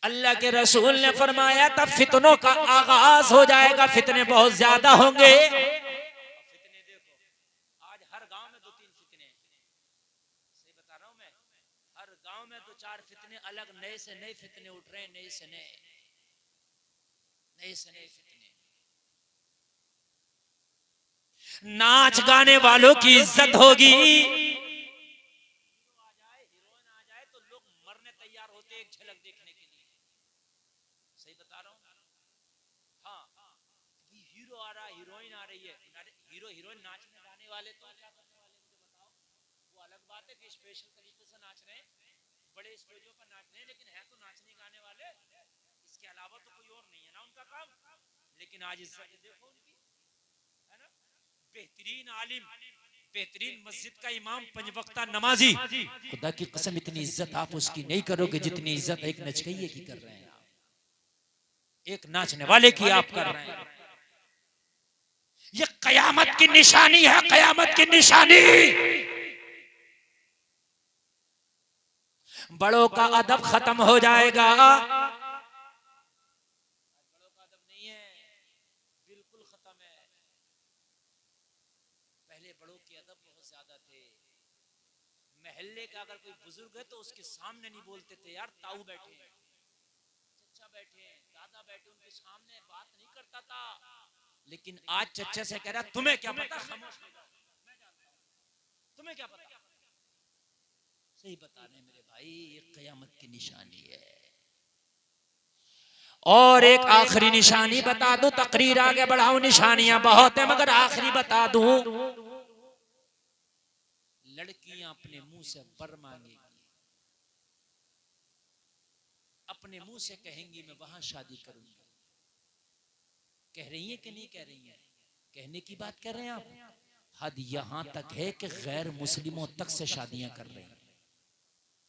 अल्लाह के रसूल ने फरमाया था फितनों का आगाज हो जाएगा, फितने बहुत ज्यादा होंगे। फितने देखो आज हर गांव में 2-3 फितने, सही बता रहा हूं मैं, हर गांव में 2-4 फितने अलग, नए से नए फितने उठ रहे हैं, नए से नए फितने। नाच गाने वालों की इज्जत होगी, हीरो आ जाए, हीरोइन आ जाए तो लोग मरने तैयार होते एक झलक देखने के लिए, सही बता रहा हूं। हाँ, अभी हीरो आ रहा, हीरोइन आ रही है, हीरो हीरोइन नाचने गाने वाले तो क्या करने वाले मुझे बताओ। वो अलग बात है कि स्पेशल तरीके से नाच रहे हैं, बड़े स्टेजों पर नाच रहे हैं, लेकिन है तो नाचने गाने वाले, इसके अलावा तो कोई और नहीं है ना उनका काम। लेकिन आज इज्जत देखो उनकी, है ना, बेहतरीन आलिम, बेहतरीन मस्जिद का इमाम, पंजवक्ता नमाजी, खुदा की कसम इतनी इज्जत आप उसकी नहीं करोगे जितनी इज्जत एक नचकइये की कर रहे हैं, एक नाचने वाले की आप कर रहे हैं। ये कयामत की निशानी है, कयामत की निशानी। बड़ों का अदब खत्म हो जाएगा, बड़ों का अदब नहीं है, बिल्कुल खत्म है। पहले बड़ों के अदब बहुत ज्यादा थे। महल्ले का अगर कोई बुजुर्ग है तो उसके सामने नहीं बोलते थे, यार ताऊ बैठे हैं, चचा बैठे हैं, दादा बैठे, उनके सामने बात नहीं करता था। लेकिन आज चचा से कह रहा तुम्हें क्या पता, खामोश हो जाओ, मैं जानता हूं, तुम्हें क्या पता। सही बता रहे मेरे भाई, ये कयामत की निशानी है। और एक आखिरी निशानी बता दूं, तकरीर आगे बढ़ाऊं, निशानियां बहुत है मगर आखिरी बता दूं, लड़कियां अपने मुंह से बर मांगेगी, अपने मुंह से कहेंगी मैं वहां शादी करूंगी। कह रही है कि नहीं कह रही है, कहने की बात कर रहे हैं आप। हद यहां तक है कि गैर मुस्लिमों तक से शादियां कर रहे हैं,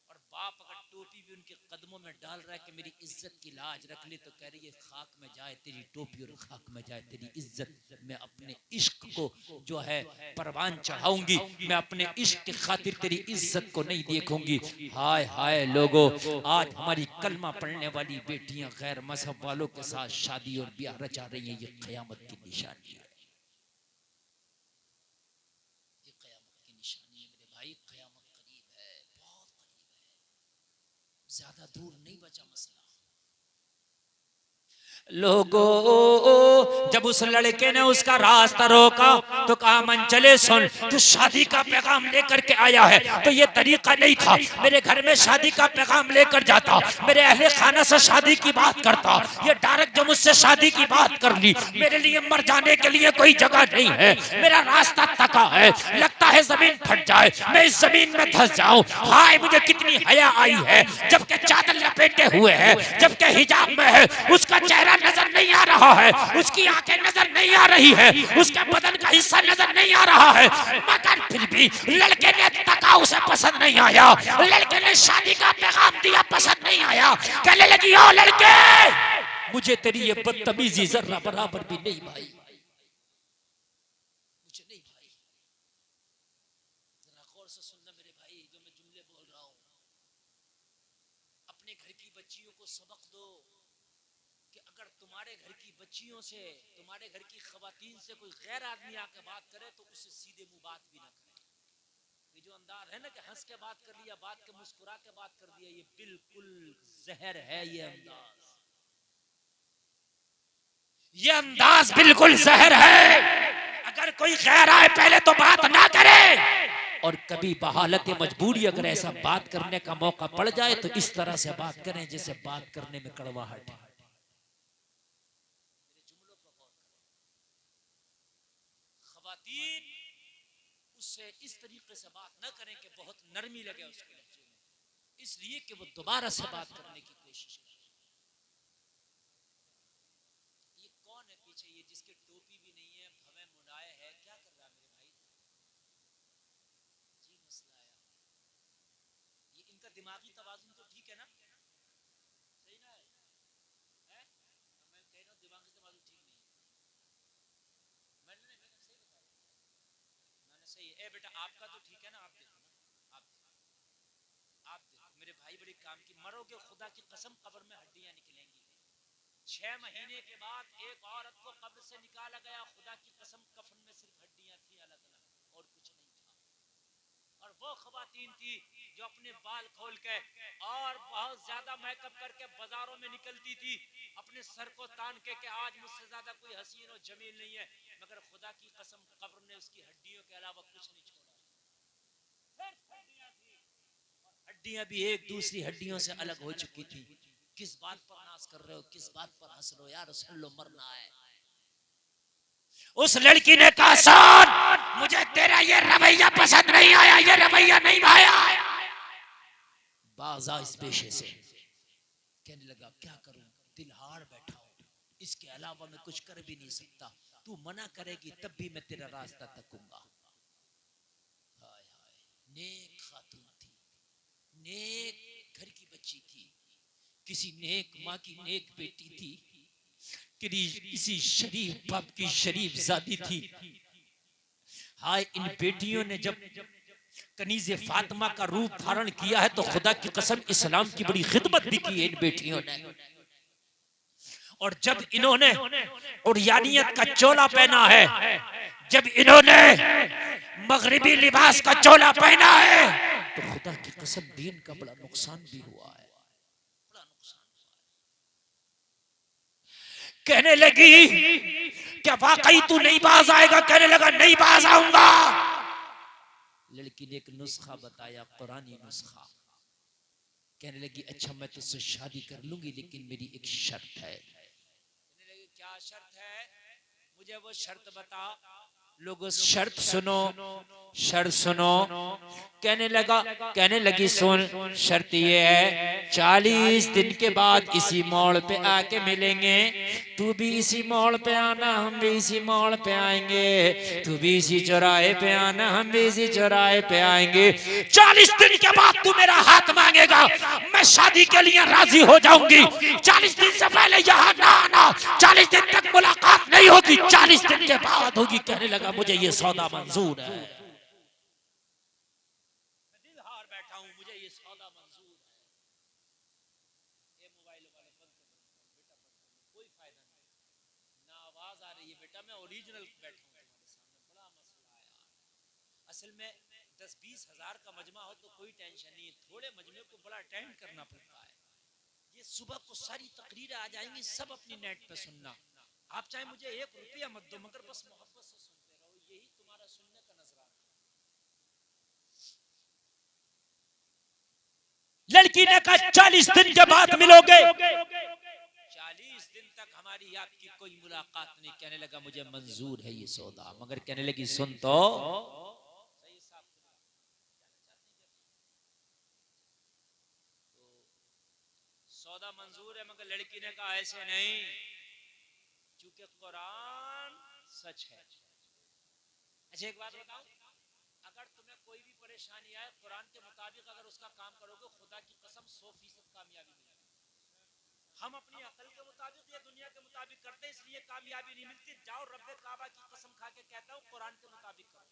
और बाप अगर टोपी भी उनके कदमों में डाल रहा है कि मेरी इज्जत की लाज रख ले, तो कह रही है खाक में जाए तेरी टोपी और खाक में जाए तेरी इज्जत। मैं अपने इश्क को जो है परवान चढ़ाऊंगी, मैं अपने इश्क की खातिर तेरी इज्जत को नहीं देखूंगी। हाय हाय लोगों, आज हमारी कलमा पढ़ने वाली बेटियां गैर मजहब वालों के साथ शादी और ब्याह रचा रही हैं, ये कयामत की निशानी है, ये कयामत की निशानी है मेरे भाई। कयामत करीब है, बहुत करीब है, ज्यादा दूर नहीं बचा मसला। लोगों, जब उस लड़के ने उसका रास्ता रोका तो कहा मन चले सुन, तू शादी का पैगाम लेकर के आया है तो ये तरीका नहीं था, मेरे घर में शादी का पैगाम लेकर जाता, मेरे अहले खाना से शादी की बात करता, ये डायरेक्ट जो मुझसे शादी की बात कर ली, मेरे लिए मर जाने के लिए कोई जगह नहीं है, मेरा रास्ता तका है, लगता है जमीन फट जाए, मैं इस जमीन में धंस जाऊं। हाय मुझे कितनी हया आई है, जबकि चादर लपेटे हुए है, जबकि हिजाब में है, उसका चेहरा नजर नहीं आ रहा है, उसकी आंखें नजर नहीं आ रही है, उसके बदन का हिस्सा नजर नहीं आ रहा है, मगर फिर भी लड़के ने तका उसे पसंद नहीं आया, लड़के ने शादी का पैगाम दिया पसंद नहीं आया, कहने लगी ओ लड़के मुझे तेरी ये बदतमीजी जरा बराबर भी नहीं भाई, मुझे नहीं भाई। जरा गौर से सुनना मेरे भाई जो मैं जुमले बोल रहा हूं, अपने घर की बच्चियों को सबक दो कि अगर तुम्हारे घर की बच्चियों से, तुम्हारे घर की खवातीन से कोई गैर आदमी आके बात करे तो उससे सीधे मुंह बात भी ना करे। ये जो अंदाज है ना कि हंस के बात कर लिया, बात के मुस्कुरा के बात कर दिया, ये बिल्कुल जहर है। ये अंदाज बिल्कुल जहर है। अगर कोई गैर आए पहले तो बात ना करे, और कभी बहालत मजबूरी अगर ऐसा बात करने का मौका पड़ जाए तो इस तरह से बात करें जैसे बात करने में कड़वाहट है। खवातीन उससे इस तरीके से बात न करें कि बहुत नरमी लगे उसके लहजे में, इसलिए कि वो दोबारा से बात करने की कोशिश करे। ये कौन है पीछे, ये जिसके टोपी भी नहीं है, भवे मुलाय है, क्या कर रहा है मेरे भाई? जी मसला है, ये इनका दिमागी तवाजुन तो ठीक है ना, सही ना है, मैं कह रहा हूँ दिमागी तवाजुन ठीक नहीं है। मैंने सही बताया, मैंने सही है। ए बेटा आपका तो ठीक है ना, आप देखो ना, आप देखो मेरे भाई बड़ी काम की, मरोगे खुदा की कसम कब्र में हड्डियां निकलेंगी। 6 महीने के बाद एक औरत को कब्र से निकाला गया, खुदा की कसम कफन में सिर्फ हड्डियां थी अलग अलग और कुछ नहीं था। और वो खवातीन थी जो अपने बाल खोल के और बहुत ज्यादा मेकअप करके बाजारों में निकलती थी, अपने सर को तान के कि आज मुझसे ज्यादा कोई हसीन और जमील नहीं है, मगर खुदा की कसम कब्र ने उसकी हड्डियों के अलावा कुछ नहीं छोड़ा। हड्डियां भी एक दूसरी हड्डियों से अलग हो चुकी थी। किस बात पर नाज कर रहे हो, किस बात पर हंस रहे हो यार, सुन लो मरना है। उस लड़की ने कहा सन मुझे तेरा ये रवैया पसंद नहीं आया, ये रवैया नहीं भाया। बाजा इस पेशे से कहने लगा क्या करूं, दिल हार बैठा हूं, इसके अलावा मैं कुछ कर भी नहीं सकता, तू मना करेगी तब भी मैं तेरा रास्ता तकूंगा। हाय हाय, नेक खातून थी, नेक घर की बच्ची थी, किसी नेक माँ की नेक बेटी थी, किसी शरीफ बाप की शरीफ जादी थी। हाय, इन बेटियों ने जब कनीज़े फातिमा का रूप धारण किया है तो खुदा की कसम इस्लाम की बड़ी खिदमत भी की है इन बेटियों ने। और जब इन्होंने उर्यानियत का चोला पहना है, जब इन्होंने मगरिबी लिबास का चोला पहना है, तो खुदा की कसम दीन का बड़ा नुकसान भी हुआ है, बड़ा नुकसान हुआ है। कहने लगी क्या वाकई तू नहीं बाज आएगा? कहने लगा नहीं बाज आऊंगा। लड़की ने एक नुस्खा बताया, कुरानी नुस्खा। कहने लगी अच्छा मैं तुझसे शादी कर लूंगी लेकिन मेरी एक शर्त है। कहने लगी क्या शर्त है, मुझे वो शर्त बता। लोगों शर्त सुनो, शर्त सुनो। कहने लगी सुन, शर्त ये है 40 दिन के बाद इसी मोड़ पे आके मिलेंगे, तू भी इसी मोड़ पे आना, हम भी इसी मोड़ पे आएंगे, तू भी इसी चौराहे पे आना, हम भी इसी चौराहे पे आएंगे। 40 दिन के बाद तू मेरा हाथ मांगेगा, मैं शादी के लिए राजी हो जाऊंगी। 40 दिन से पहले यहाँ ना आना, 40 दिन तक मुलाकात नहीं होगी, 40 दिन के बाद होगी। कहने लगा मुझे ये सौदा मंजूर है, मैं दिल हार बैठा हूं, मुझे ये सौदा मंजूर है। ये मोबाइल वाले बंद कर बेटा, कोई फायदा नहीं, ना आवाज आ रही है बेटा, मैं ओरिजिनल बैठा हूं तुम्हारे सामने, बड़ा मसला है यार। असल में 10-20 हजार का मजमा हो तो कोई टेंशन नहीं, थोड़े मजमे को बड़ा अटेंड करना पड़ता है। ये सुबह को सारी तकरीरें आ जाएंगी, सब अपनी नेट पे सुनना। आप चाहे मुझे 1 रुपया मत दो, मगर बस मोहब्बत से सुनते रहो, यही तुम्हारा सुनने का नजराना। लड़की ने कहा 40 दिन के बाद मिलोगे। 40 दिन तक हमारी आपकी कोई मुलाकात नहीं। कहने लगा मुझे मंजूर है ये सौदा, मगर कहने लगी सुन तो सौदा मंजूर है, मगर लड़की ने कहा ऐसे नहीं, क्योंकि कुरान सच है। अच्छा एक बात बताऊं, अगर तुम्हें कोई भी परेशानी आए, कुरान के मुताबिक अगर उसका काम करोगे, खुदा की कसम 100% कामयाबी मिलेगी। हम अपनी अकल के मुताबिक या दुनिया के मुताबिक करते हैं, इसलिए कामयाबी नहीं मिलती। जाओ रब्बे काबा की कसम खा के कहता हूँ, कुरान के मुताबिक करो।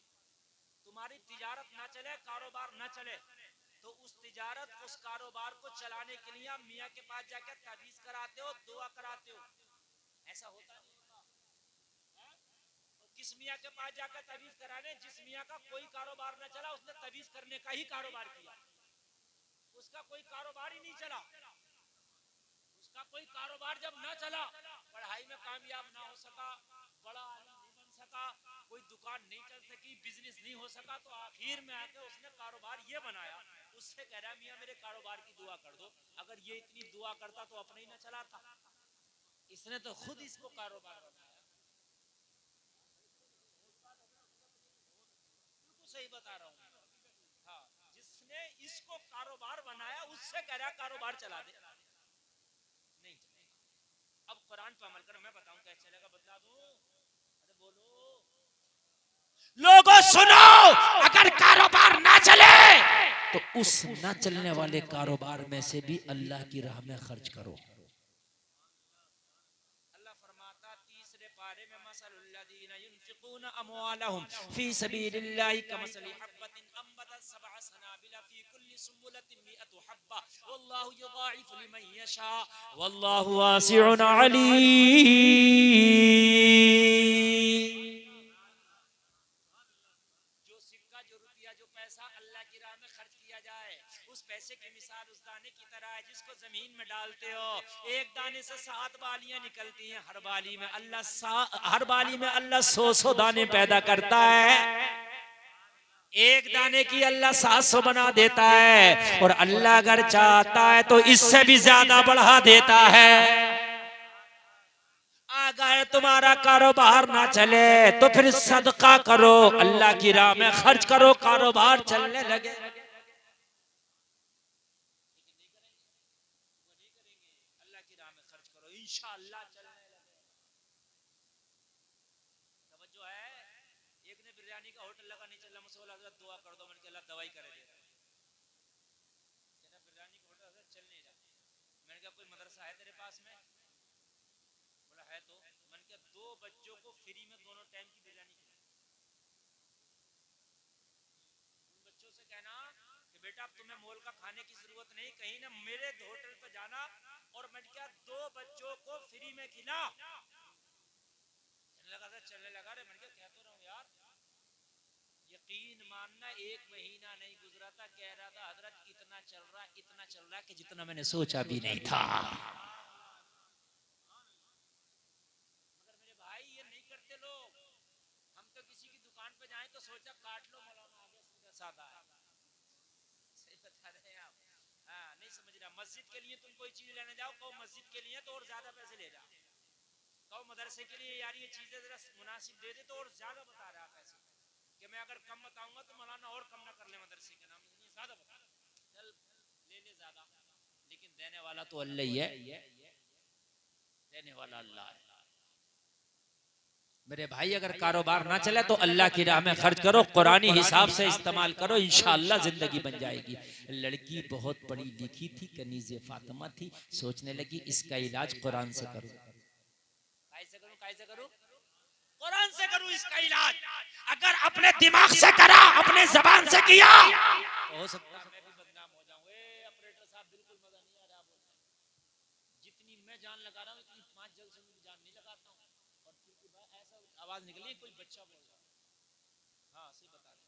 तुम्हारी तिजारत ना चले, कारोबार ना चले, तो उस तिजारत, उस कारोबार को चलाने के लिए मियाँ के पास जाकर ताबीज कराते हो, दुआ कराते हो, ऐसा होता नहीं। किस मियाँ के पास जाकर ताबीज कराने? जिस मियाँ का कोई कारोबार न चला, उसने ताबीज करने का ही कारोबार किया, उसका कोई कारोबार ही नहीं चला। उसका कोई कारोबार जब ना चला, पढ़ाई में कामयाब ना हो सका, बड़ा आदमी नहीं बन सका, कोई दुकान नहीं चल सकी, बिजनेस नहीं हो सका, तो आखिर में आके उसने कारोबार ये बनाया। उससे कह रहा मियाँ मेरे कारोबार की दुआ कर दो। अगर ये इतनी दुआ करता तो अपने ही ना चलाता, इसने तो खुद इसको कारोबार बनाया। सही बता रहा हूँ, हाँ, जिसने इसको कारोबार बनाया उससे कह रहा कारोबार चला दे, नहीं चलेगा। अब कुरान पर अमल करो, मैं बताऊं कैसे चलेगा, बतला दूं। अरे बोलो लोगों सुनो, अगर कारोबार ना चले तो उस ना चलने वाले कारोबार में से भी अल्लाह की राह में खर्च करो। अमवालहुम फी सबीलिल्लाहि कमसली हब्बतिन अंबतत सबअ सनाबिला फी कुल्ली सुंबुलतिन मिअतु हब्बा वल्लाहु युदाइफु लिमन यशा वल्लाहु वासिउन अलीम। जो सिक्का, जो रुपया, जो पैसा अल्लाह की राह में खर्च किया जाए, उस पैसे की मिसाल उस दाने की तरह है जिसको जमीन में डालते हो, एक दाने से 7 बालियां निकलती हैं। हर बाली में अल्लाह 100 दाने पैदा करता है। एक दाने की अल्लाह 700 बना देता है, और अल्लाह अगर चाहता है तो इससे भी ज्यादा बढ़ा देता है। अगर तुम्हारा कारोबार ना चले तो फिर सदका करो, अल्लाह की राह में खर्च करो, कारोबार चलने लगे। अल्लाह की राह में खर्च करो, इंशाअल्लाह चलने लगे। तवज्जो है। एक ने बिरयानी का होटल लगा, नहीं चला, मुझसे बोला हज़रत दुआ कर दो। मैंने कहा अल्लाह दवाई करे दे। बिरयानी का होटल हज़रत चल नहीं रहा। मैंने कहा कोई मदरसा है तेरे पास में? बोला है। तो मैंने कहा 2 बच्चों को फ्री में दोनों टाइम की बिरयानी खिला। उन बच्चों से कहना कि बेटा अब तुम्हें मोल का खाने की जरूरत नहीं, कहीं ना मेरे होटल पे जाना, और मैंने कहा 2 बच्चों को फ्री में खिला। चलने लगा रे। मैंने कहा कह तो रहा हूं यार। यकीन मानना 1 महीना नहीं गुजरा था, कह रहा था हजरत इतना चल रहा है कि जितना मैंने सोचा भी नहीं था। मगर मेरे भाई ये नहीं करते लोग। हम तो किसी की दुकान पे जाएं तो सोचा काट लो, मौलाना आगे सीधा साधा है। सही बता रहे हैं आप? हाँ, नहीं समझ रहा। मस्जिद के लिए तुम कोई चीज लेने जाओ, कहो मस्जिद के लिए तो और ज्यादा पैसे ले जाओ। कहो मदरसे के लिए यार ये चीजें जरा मुनासिब दे दे तो और ज्यादा बता रहा पैसे, कि मैं अगर कम बताऊंगा तो मौलाना और कम ना कर ले मदरसे के नाम, ये ज्यादा बता, चल ले ले ज्यादा। लेकिन देने वाला तो अल्लाह ही है, देने वाला अल्लाह है। मेरे भाई अगर कारोबार ना चले तो अल्लाह की राह में खर्च करो, कुरानी हिसाब से इस्तेमाल करो, इंशाअल्लाह जिंदगी बन जाएगी। लड़की बहुत पढ़ी लिखी थी, कनीज़े फातिमा थी, सोचने लगी इसका इलाज कुरान से करूं। कैसे करूं? कुरान से करूं इसका इलाज। अगर अपने दिमाग से करा, अपने जबान से किया, तो हो सकता है मैं भी बदनाम हो जाऊं। ऑपरेटर साहब बिल्कुल मजा नहीं आ रहा बोलना। जितनी मैं जान लगा रहा हूं इतनी 5 जलसों में जान नहीं लगाता हूं। और फिर की बात ऐसा आवाज निकली कोई बच्चा बोल रहा। हाँ सही बता रहे।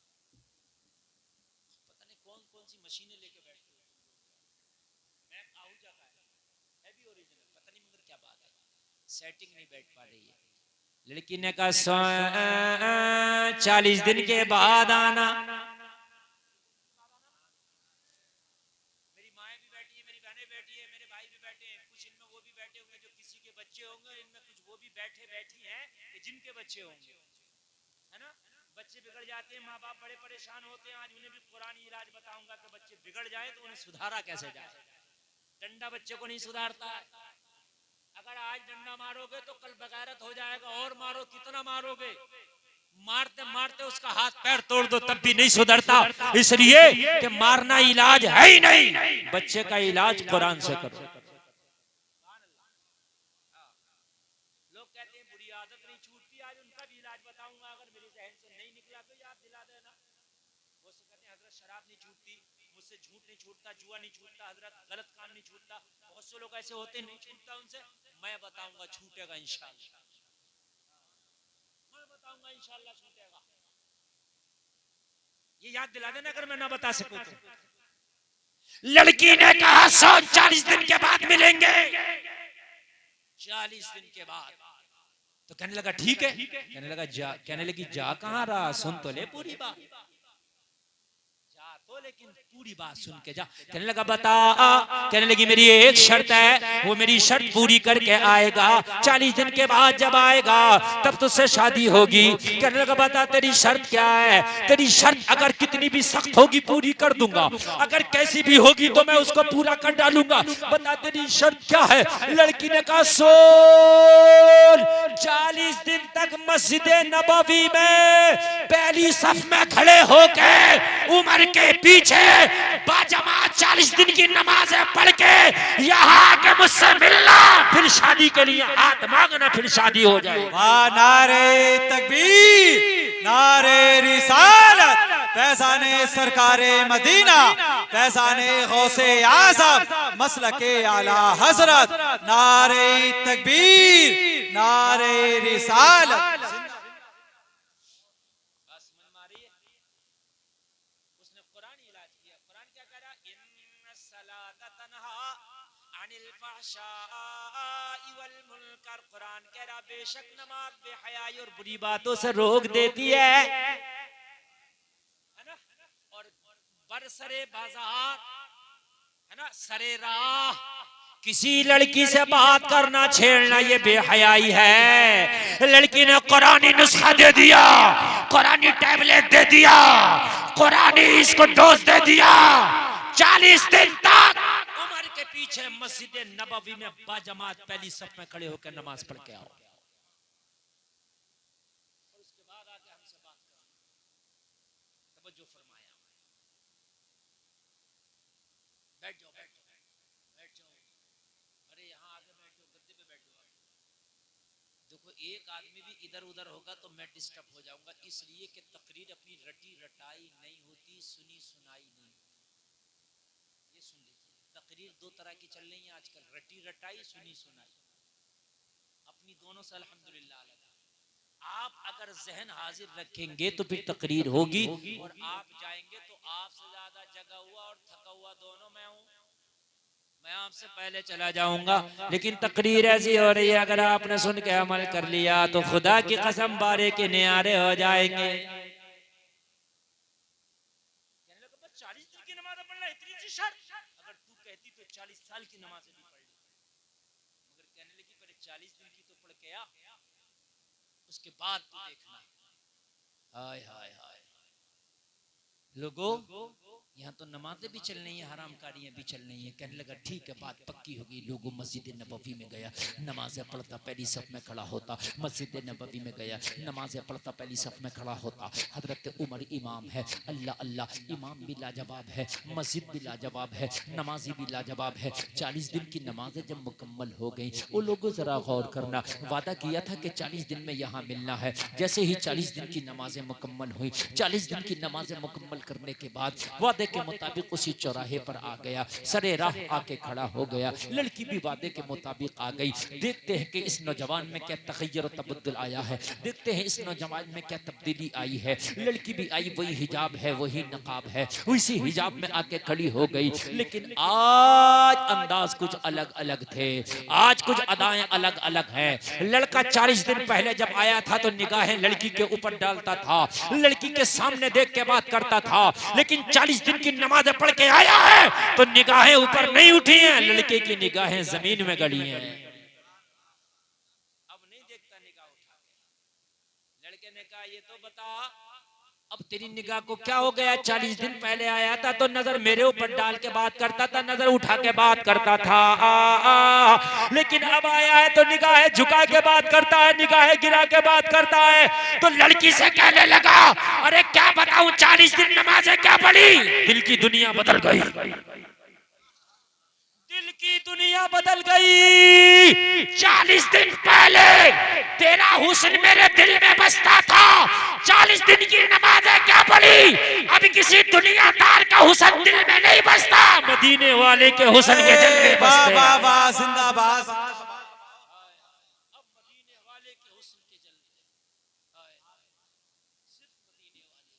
पता नहीं कौन कौन सी मशीनें लेके बैठते हैं। मैं आहूजा का है भी ओरिजिनल, पता नहीं मगर क्या बात है, सेटिंग नहीं बैठ पा रही है। लड़की ने कहा 40 दिन के बाद आना। मेरी माँ भी बैठी है, मेरी बहनें बैठी है, मेरे भाई भी बैठे हैं, कुछ इनमें वो भी बैठे होंगे जो किसी के बच्चे होंगे, इनमें कुछ वो भी बैठी हैं कि जिनके बच्चे होंगे, है ना। बच्चे बिगड़ जाते हैं, माँ बाप बड़े परेशान होते हैं। आज उन्हें भी कुरानी इलाज बताऊंगा कि बच्चे बिगड़ जाए तो उन्हें सुधारा कैसे जाए। डंडा बच्चे को नहीं सुधारता है। अगर आज डंडा मारोगे तो कल बगैरत हो जाएगा, और मारो कितना मारोगे, मारते मारते उसका हाथ पैर तोड़ दो तब भी नहीं सुधरता। इसलिए कि मारना इलाज है ही नहीं, बच्चे का इलाज कुरान से करो। लोग कहते हैं बुरी आदत नहीं छूटती, आज उनका भी इलाज बताऊंगा। अगर मेरे जहन से नहीं निकला तो याद दिला देना। वो कहते हैं हजरत शराब नहीं छूटती, मुझसे झूठ नहीं छूटता, जुआ नहीं छूटता, हजरत गलत काम नहीं छूटता। बहुत से लोग ऐसे होते नहीं छूटता उनसे। मैं बताऊंगा छूटेगा इंशाअल्लाह, मैं बताऊंगा इंशाअल्लाह छूटेगा। ये याद दिला देना अगर मैं ना बता सकूं तो। लड़की ने कहा 140 दिन के बाद मिलेंगे। 40 दिन के बाद तो कहने लगा ठीक है। कहने लगा जा, कहने लगी जा कहां रहा, सुन तो ले पूरी बात, तो लेकिन पूरी बात सुन के जा। कहने लगा बता। कहने लगी मेरी एक शर्त है, वो मेरी शर्त पूरी करके आएगा। 40 दिन के बाद जब आएगा तब तुझसे शादी होगी। कहने लगा बता तेरी शर्त क्या है। तेरी शर्त अगर कितनी भी सख्त होगी पूरी कर दूंगा, अगर कैसी भी होगी तो मैं उसको पूरा कर डालूंगा। बता तेरी शर्त क्या है। लड़की ने कहा 40 दिन तक मस्जिद नबवी में पहली सफ में खड़े होके उमर के पीछे बाजमात 40 दिन की नमाजें पढ़ के यहाँ के मुझसे मिलना, फिर शादी के लिए हाथ मांगना, फिर शादी हो जाए। नारे तकबीर, नारे रिसालत, फैज़ाने सरकारे मदीना, फैजाने गौसे आज़म मसलके आला हजरत, नारे तकबीर, नारे रिसालत। उसने कुरान इलाज किया। कुरान क्या कह रहा? इन्ना सलाता तन्हा अनिल फहशाई वल मुनकर। कुरान कह रहा बेशक नमाज बेहयाई और बुरी बातों से रोक देती है ना। और बरसरे बाजार है ना, सरे राह किसी लड़की से बात करना, छेड़ना, ये बेहयाई है। लड़की ने कुरानी नुस्खा दे दिया, कुरानी टैबलेट दे दिया, कुरानी इसको डोज दे दिया। 40 दिन तक उमर के पीछे मस्जिद नबवी में बाजमात पहली सफ में खड़े होकर नमाज पढ़ के आओ। और उसके बाद आके हमसे बात करो। तवज्जो फरमाया। बैठ जाओ, बैठ जाओ, बैठ जाओ। अरे यहाँ आगे बैठ जाओ, गद्दे पे बैठ जाओ। देखो एक आदमी भी इधर उधर होगा तो मैं डिस्टर्ब हो जाऊंगा, इसलिए कि तकरीर अपनी रटी रटाई नहीं होती, सुनी सुनाई नहीं होती। ये सुन लीजिए, तकरीर दो तरह की चल रही है आजकल, रटी रटाई, सुनी सुनाई। अपनी दोनों से अल्हम्दुलिल्लाह। आप अगर जहन हाजिर रखेंगे तो फिर तकरीर होगी, और आप जाएंगे तो आपसे ज्यादा जगा हुआ और थका हुआ दोनों मैं हूं। मैं आपसे पहले चला जाऊंगा, लेकिन तकरीर ऐसी हो रही है, अगर आपने सुन के अमल कर लिया तो खुदा की कसम बारे के नियारे हो जाएंगे। 40 दिन की नमाज पढ़ना इतनी सी शर्त, अगर तू कहती तो 40 साल की नमाज भी पढ़ ली। मगर कहने लगी पहले 40 दिन की तो पढ़ के आ, उसके बाद तू देखना। हाय हाय हाय लोगों, यहाँ तो नमाजें भी चल रही हैं, हरामकारियां भी चल रही हैं। कहने लगा ठीक है, बात पक्की हो गई। लोगों मस्जिद नबवी में गया, नमाजें पढ़ता पहली सफ में खड़ा होता। मस्जिद नबवी में गया, नमाजें पढ़ता पहली सफ में खड़ा होता। हजरत उमर इमाम है, अल्लाह अल्लाह, इमाम भी लाजवाब है, मस्जिद भी लाजवाब है, नमाजी भी लाजवाब है। 40 दिन की नमाजें जब मुकम्मल हो गई, वो लोगों जरा गौर करना, वादा किया था कि 40 दिन में यहाँ मिलना है। जैसे ही 40 दिन की नमाजें मुकम्मल हुई, 40 दिन की नमाजें मुकम्मल करने के बाद वादे के मुताबिक उसी चौराहे पर आ गया, सरे राह आके खड़ा हो गया। लड़की भी वादे के मुताबिक आ गई। देखते हैं कि इस नौजवान में क्या तगय्युर और तबद्दुल आया है, देखते हैं इस नौजवान में क्या तब्दीली आई है। लड़की भी आई, वही हिजाब है, वही नकाब है, उसी हिजाब में आके खड़ी हो गई। लेकिन आज अंदाज कुछ अलग अलग थे, आज कुछ अदाएं अलग अलग हैं। लड़का 40 दिन पहले जब आया था तो निगाहें लड़की के ऊपर डालता था, लड़की के सामने देख के बात करता था। लेकिन 40 दिन की नमाज पढ़ के आया है तो निगाहें ऊपर नहीं उठी हैं, लड़के की निगाहें जमीन में गड़ी हैं। अब नहीं देखता निगाह उठा के। लड़के ने कहा ये तो बता, अब तेरी निगाह को क्या हो गया? 40 दिन पहले आया था तो नजर मेरे ऊपर डाल के बात करता था, नजर उठा के बात करता था, लेकिन अब आया है तो निगाहें झुका के बात करता है, निगाहें गिरा के बात करता है। तो लड़की से कहने लगा, अरे क्या बताऊं, 40 दिन नमाज़ें क्या पढ़ी, दिल की दुनिया बदल गई, दिल की दुनिया बदल गई। 40 दिन पहले तेरा हुस्न मेरे दिल में बसता था, 40 दिन की नमाज़ें क्या पढ़ी, अब किसी दुनियादार का हुस्न दिल में नहीं बसता, मदीने वाले के हुस्न के जलवे बसते हैं। वाह वाह, जिंदाबाद। अब मदीने वाले के हुस्न के जलवे, सिर्फ मदीने वाले,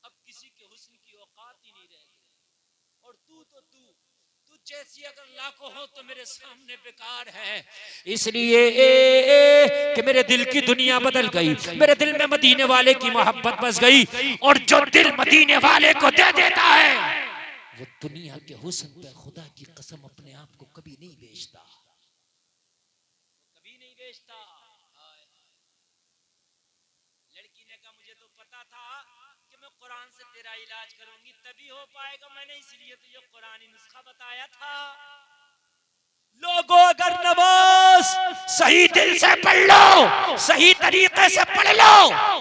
अब किसी के हुस्न की औकात ही नहीं रह गई। और तू जैसी अगर लाखों हो तो मेरे सामने बेकार है, इसलिए कि मेरे दिल की दुनिया बदल गई, मेरे दिल में मदीने वाले की मोहब्बत बस गई। और जो दिल मदीने वाले को दे देता है वो दुनिया के हुस्न पे खुदा की कसम अपने आप को कभी नहीं बेचता, कभी नहीं बेचता। लड़की ने कहा मुझे तो पता था कि मैं कुरान से तेरा इलाज करूंगी तभी हो पाएगा, मैंने इसलिए तो ये कुरानी नुस्खा बताया था। लोगों अगर नमाज सही दिल से पढ़ लो, सही तरीके से पढ़ लो,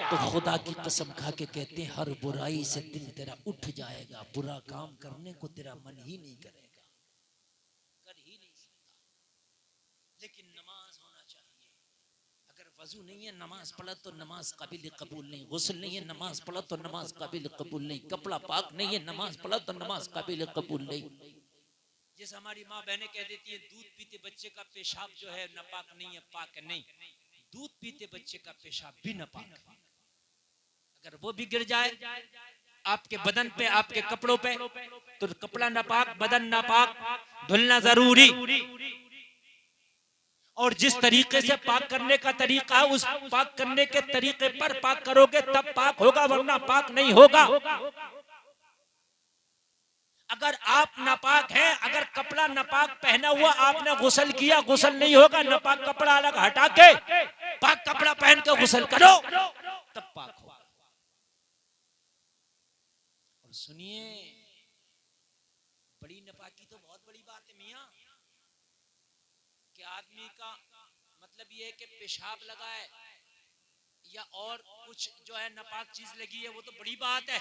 तो खुदा की कसम खा के कहते हैं हर बुराई से दिल तेरा उठ जाएगा, बुरा काम करने को तेरा मन ही नहीं करेगा, कर ही नहीं सकता। लेकिन नमाज होना चाहिए। अगर वजू नहीं है नमाज पढ़ा तो नमाज काबिल कबूल नहीं, गुस्ल नहीं है नमाज पढ़ा तो नमाज काबिल कबूल नहीं, कपड़ा पाक नहीं है नमाज पढ़ा तो नमाज काबिल कबूल नहीं। जैसे हमारी माँ बहनें कह देती है दूध पीते बच्चे का पेशाब जो है नापाक नहीं है, पाक नहीं। दूध पीते बच्चे का पेशाब भी नापाक है। अगर वो भी गिर जाए आपके बदन पे, आपके कपड़ों पे, तो कपड़ा नापाक, बदन नापाक, धुलना जरूरी। और जिस तरीके से पाक करने का तरीका है उस पाक करने के तरीके पर पाक करोगे तब पाक होगा, वरना पाक नहीं होगा। अगर आप नापाक हैं, अगर कपड़ा नापाक पहना हुआ आपने गुस्ल किया, गुस्ल नहीं होगा। नापाक कपड़ा अलग हटा के पाक कपड़ा पहन के गुस्ल करो तब पाक होगा। और सुनिए, बड़ी नापाकी तो बहुत बड़ी बात है मियां, कि आदमी का मतलब ये है कि पेशाब लगा है या और कुछ जो है नापाक चीज लगी है, वो तो बड़ी बात है।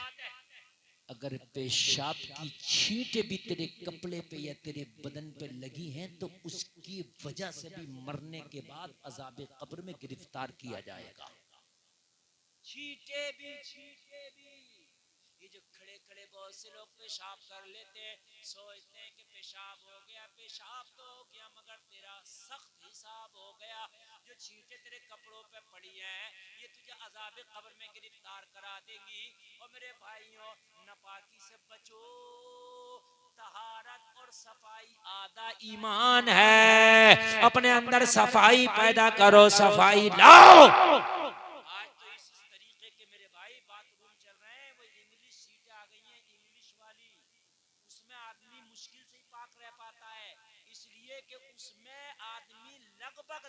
अगर पेशाब की छींटें भी तेरे कपड़े पे या तेरे बदन पे लगी हैं तो उसकी वजह से भी मरने के बाद अज़ाब कब्र में गिरफ्तार किया जाएगा। छींटें भी ये जो खड़े खड़े बहुत से लोग पेशाब कर लेते हैं, सोचते हैं कि पेशाब हो गया, पेशाब तो हो गया मगर तेरा सख्त हिसाब हो गया। जो छींटे तेरे कपड़ों पे पड़ी हैं ये तुझे अज़ाब कब्र में गिरफ्तार करा देंगी। और मेरे भाइयों, नापाकी से बचो। तहारत और सफाई आधा ईमान है। अपने अंदर सफाई पैदा करो, सफाई लाओ।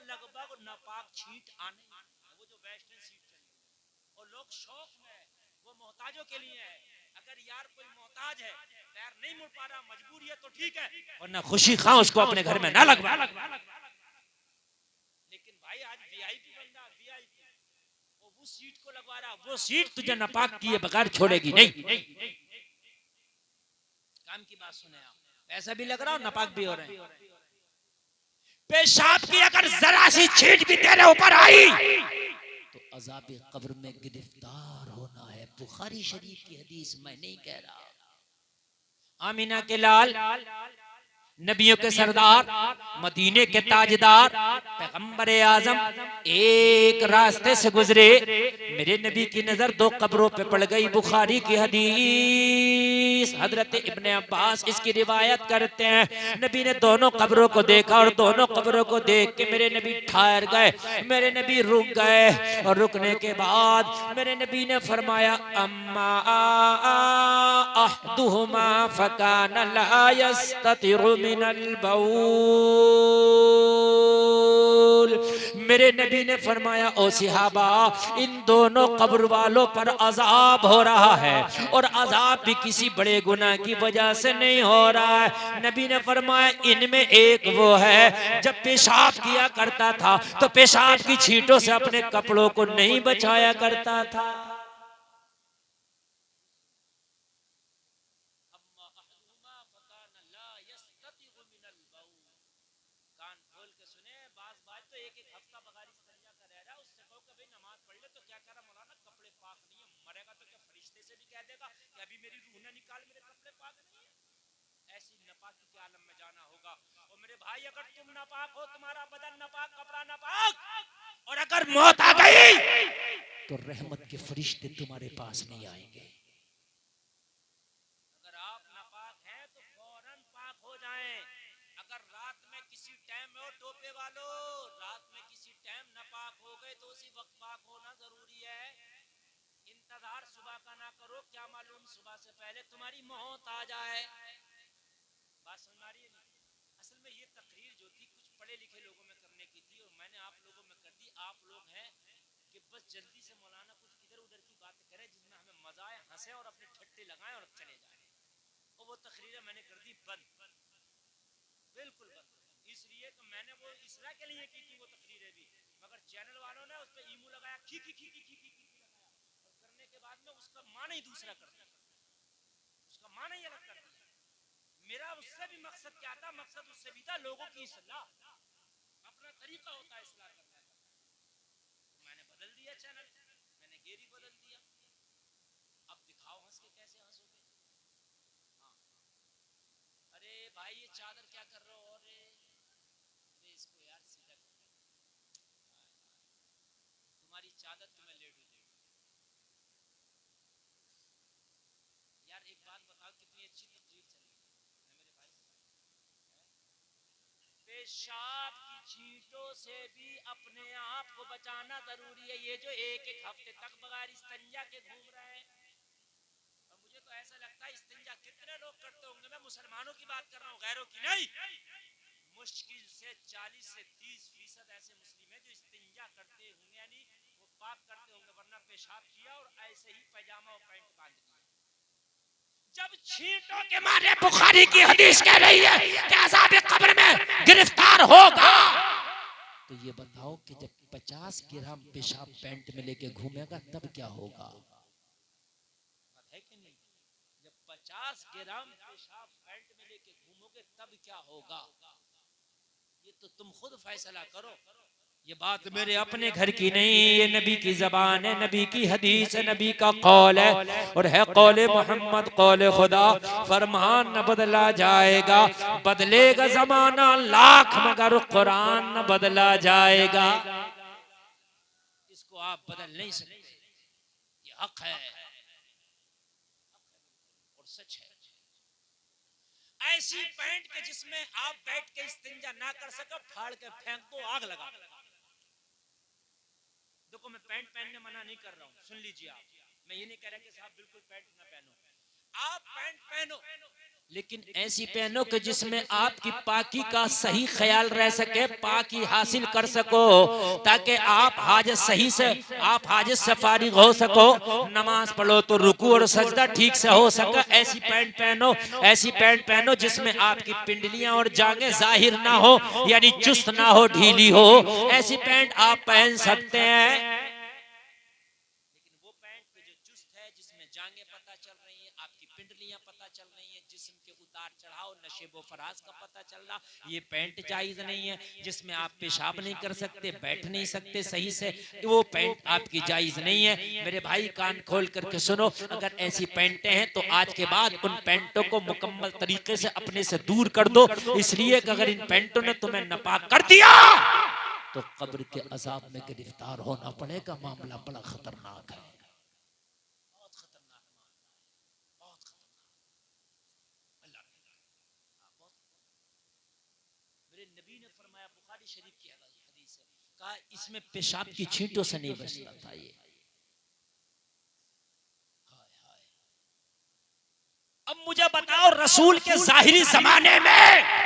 लगभग नापाक छींट आने, वो जो वेस्टर्न सीट चली और लोग शौक में, वो मोहताजों के लिए है। अगर यार कोई मोहताज है, पैर नहीं मुड़ पा रहा, मजबूरी है तो ठीक है, वरना खुशी खा उसको अपने घर में ना लगवा। लेकिन भाई आज वीआईपी बंदा, वीआईपी वो सीट को लगवा रहा, वो सीट तुझे नापाक किए बगैर छोड़ेगी नहीं। काम की बात सुने आप, पैसा भी लग रहा और नापाक भी हो रहे हैं। पेशाब की अगर जरा सी छींट भी तेरे ऊपर आई तो अज़ाब कब्र में गिरफ्तार होना है। बुखारी शरीफ की हदीस, मैं नहीं कह रहा। आमीना के लाल, नबियों के सरदार, मदीने के ताजदार, पैगंबर आजम एक रास्ते से गुजरे। मेरे नबी की नजर दो कब्रों पे पड़ गई। बुखारी की हदीस, हजरत इब्ने अब्बास इसकी रिवायत करते हैं, नबी ने दोनों कब्रों को देखा और दोनों कब्रों को देख के मेरे नबी ठहर गए, मेरे नबी रुक गए। और रुकने के बाद मेरे नबी ने फरमाया, अम्मा अहदुहुमा फकान ला यस्ततिरु मिनल बऊल। मेरे नबी ने फरमाया, ओ सिहाबा, इन दोनों कब्र वालों पर अजाब हो रहा है और अजाब भी किसी बड़े गुनाह की वजह से नहीं हो रहा है। नबी ने फरमाया, इनमें एक वो है जब पेशाब किया करता था तो पेशाब की छींटों से अपने कपड़ों को नहीं बचाया करता था। अभी मेरी रूह ना निकाल, मेरे कपड़े पाक नहीं है। ऐसी नापाकी के आलम में जाना होगा। और मेरे भाई, अगर तुम नापाक हो, तुम्हारा बदन नापाक, कपड़ा नापाक, और अगर मौत आ गई तो रहमत के फरिश्ते तुम्हारे पास नहीं आएंगे। अगर आप नापाक हैं तो फौरन पाक हो जाएं। अगर रात में किसी टाइम में, टोपे वालों, रात में किसी टाइम नापाक हो गए तो उसी वक्त पाक होना जरूरी है। इंतजार सुबह का ना करो, क्या मालूम सुबह से पहले तुम्हारी मौत आ जाए। बात समझ आ रही है? असल में ये तकरीर जो थी कुछ पढ़े लिखे लोगों में करने की थी और मैंने आप लोगों में कर दी। आप लोग हैं कि बस जल्दी से मौलाना कुछ इधर उधर की बात करे जिसमें हमें मजा आए, हंसे और अपने ठट्टे लगाएं और चले जाए। और वो तकरीरें मैंने कर दी बंद, बिल्कुल बंद। इसलिए तो मैंने वो इसरा के लिए की थी वो तकरीरें भी, मगर चैनल वालों ने उस पर ईमू लगाया, खी के बाद में उसका माना ही दूसरा कर दिया, उसका माना ही अलग कर दिया। मेरा उससे भी मकसद क्या था? मकसद उससे भी था लोगों की इस्लाह, अपना तरीका होता है इस्लाह करने का। दिया चैनल, मैंने गेरी बदल दिया, अब दिखाओ हंस के कैसे हंसोगे। हाँ। अरे भाई ये चादर क्या कर रहे हो, अरे इसको यार सीधा कर, तुम्हारी चादर तुम्हें लेडू दे। यार एक बात बताओ, कितनी अच्छी तकरीर चल रही है मेरे भाई। पेशाब की छींटों से भी अपने आप को बचाना जरूरी है। ये जो एक एक हफ्ते तक बगैर इस्तिंजा के घूम रहे हैं, और मुझे तो ऐसा लगता है इस्तिंजा कितने लोग करते होंगे, मैं मुसलमानों की बात कर रहा हूँ, गैरों की नहीं। मुश्किल से 40 से 30% ऐसे मुस्लिम हैं जो इस्तिंजा करते होंगे, यानी वो पाप करते होंगे, वरना पेशाब किया और ऐसे ही पैजामा और पैंट बांध दिया। जब छींटों के मारे बुखारी की हदीस कह रही है कि अज़ाब कब्र में गिरफ्तार होगा, तो ये बताओ कि जब 50 ग्राम पेशाब पैंट में लेके घूमेगा तब क्या होगा? है कि नहीं? जब 50 ग्राम पेशाब पैंट में लेके घूमोगे तब क्या होगा? ये तो तुम खुद फैसला करो। ये बात मेरे अपने घर की नहीं, ये नबी की जबान है, नबी की हदीस है, नबी का कौल है, और है कौल मोहम्मद, कौल खुदा। फरमान न बदला जाएगा, बदलेगा जमाना लाख मगर कुरान न बदला जाएगा। इसको आप बदल नहीं सकते, ये हक है और सच है। ऐसी पैंट के जिसमें आप बैठ के इस्तिंजा ना कर सको, फाड़ के फेंक दो, आग लगा। देखो मैं पैंट पहनने मना नहीं कर रहा हूँ, सुन लीजिए आप, मैं ये नहीं कह रहा कि साहब बिल्कुल पैंट ना पहनो, आप पैंट पहनो, लेकिन ऐसी पहनो कि जिसमें आपकी पाकी का सही ख्याल रह सके, पाकी हासिल कर सको, ताकि आप हाजत सही से, आप हाजत से फारिग हो सको, नमाज पढ़ो तो रुकू और सजदा ठीक से हो सके। ऐसी पैंट पहनो, ऐसी पैंट पहनो जिसमें आपकी पिंडलियां और जांघें जाहिर ना हो, यानी चुस्त ना हो, ढीली हो, ऐसी पैंट आप पहन सकते हैं। लेकिन वो पैंट पे जो चुस्त है, जिसमें जांघें पता चल रही हैं, आपकी पिंडलियां पता चल रही हैं, जिस्म के उतार चढ़ाव, नशेबो फराज का पता चल रहा, ये पैंट जायज नहीं है। जिसमें आप पेशाब नहीं कर सकते, बैठ नहीं सकते सही से, वो पैंट आपकी जायज नहीं है। मेरे भाई कान खोल करके सुनो, अगर ऐसी पैंटें हैं तो आज के बाद उन पैंटों को मुकम्मल तरीके से अपने से दूर कर दो, इसलिए कि अगर इन पैंटों ने तुम्हें नापाक कर दिया तो कब्र के अजाब में गिरफ्तार होना पड़ेगा। मामला बड़ा खतरनाक है, बहुत खतरनाक मामला, बहुत खतरनाक। अल्लाह मेरे नबी ने फरमाया, बुखारी शरीफ की हदीस है, कहा इसमें पेशाब की छींटों से नहीं बचता था ये। अब मुझे बताओ, रसूल के जाहिरी जमाने में